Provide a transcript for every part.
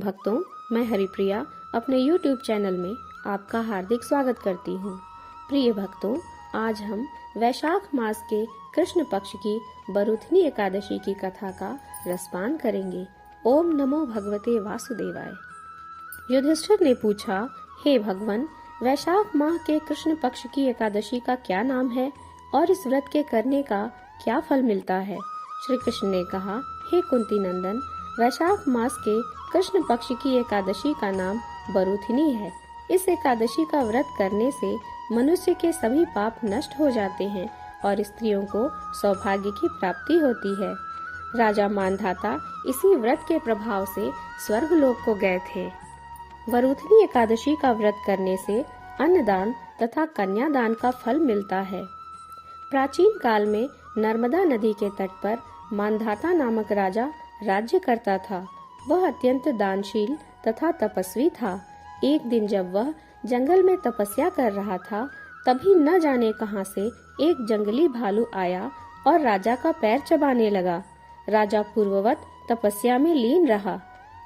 भक्तों, मैं हरिप्रिया अपने YouTube चैनल में आपका हार्दिक स्वागत करती हूँ। प्रिय भक्तों, आज हम वैशाख मास के कृष्ण पक्ष की बरूथनी एकादशी की कथा का रसपान करेंगे। ओम नमो भगवते वासुदेवाय। युधिष्ठिर ने पूछा, हे भगवान, वैशाख माह के कृष्ण पक्ष की एकादशी का क्या नाम है और इस व्रत के करने का क्या फल मिलता है? श्री कृष्ण ने कहा, हे कुंती नंदन, वैशाख मास के कृष्ण पक्ष की एकादशी का नाम बरूथनी है। इस एकादशी का व्रत करने से मनुष्य के सभी पाप नष्ट हो जाते हैं और स्त्रियों को सौभाग्य की प्राप्ति होती है। राजा मानधाता इसी व्रत के प्रभाव से स्वर्गलोक को गए थे। बरूथनी एकादशी का व्रत करने से अन्नदान तथा कन्यादान का फल मिलता है। प्राचीन काल में नर्मदा नदी के तट पर मानधाता नामक राजा राज्य करता था। वह अत्यंत दानशील तथा तपस्वी था। एक दिन जब वह जंगल में तपस्या कर रहा था, तभी न जाने कहां से एक जंगली भालू आया और राजा का पैर चबाने लगा। राजा पूर्ववत तपस्या में लीन रहा।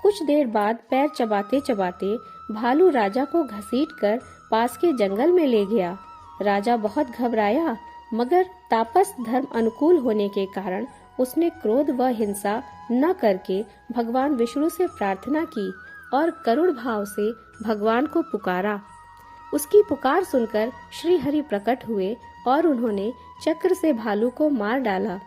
कुछ देर बाद पैर चबाते चबाते भालू राजा को घसीटकर पास के जंगल में ले गया। राजा बहुत घबराया, मगर तापस धर्म अनुकूल होने के कारण उसने क्रोध व हिंसा न करके भगवान विष्णु से प्रार्थना की और करुण भाव से भगवान को पुकारा। उसकी पुकार सुनकर श्री हरि प्रकट हुए और उन्होंने चक्र से भालू को मार डाला।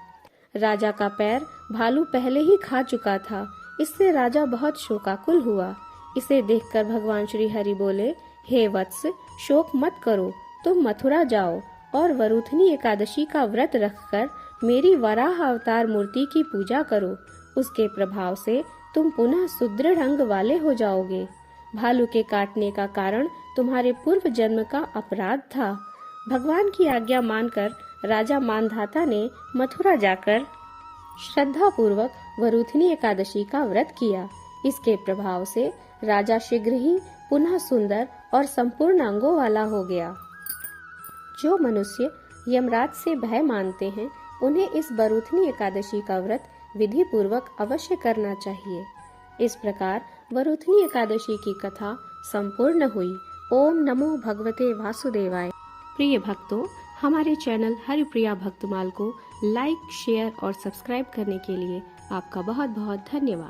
राजा का पैर भालू पहले ही खा चुका था। इससे राजा बहुत शोकाकुल हुआ। इसे देखकर भगवान श्री हरि बोले, हे वत्स, शोक मत करो, तुम मथुरा जाओ और बरूथनी एकादशी का व्रत रखकर मेरी वराह अवतार मूर्ति की पूजा करो। उसके प्रभाव से तुम पुनः सुदृढ़ अंग वाले हो जाओगे। भालू के काटने का कारण तुम्हारे पूर्व जन्म का अपराध था। भगवान की आज्ञा मानकर राजा मानधाता ने मथुरा जाकर श्रद्धा पूर्वक बरूथनी एकादशी का व्रत किया। इसके प्रभाव से राजा शीघ्र ही पुनः सुंदर और संपूर्ण अंगों वाला हो गया। जो मनुष्य यमराज से भय मानते हैं, उन्हें इस बरूथनी एकादशी का व्रत विधि पूर्वक अवश्य करना चाहिए। इस प्रकार बरूथनी एकादशी की कथा संपूर्ण हुई। ओम नमो भगवते वासुदेवाय। प्रिय भक्तों, हमारे चैनल हरिप्रिया भक्तमाल को लाइक, शेयर और सब्सक्राइब करने के लिए आपका बहुत बहुत धन्यवाद।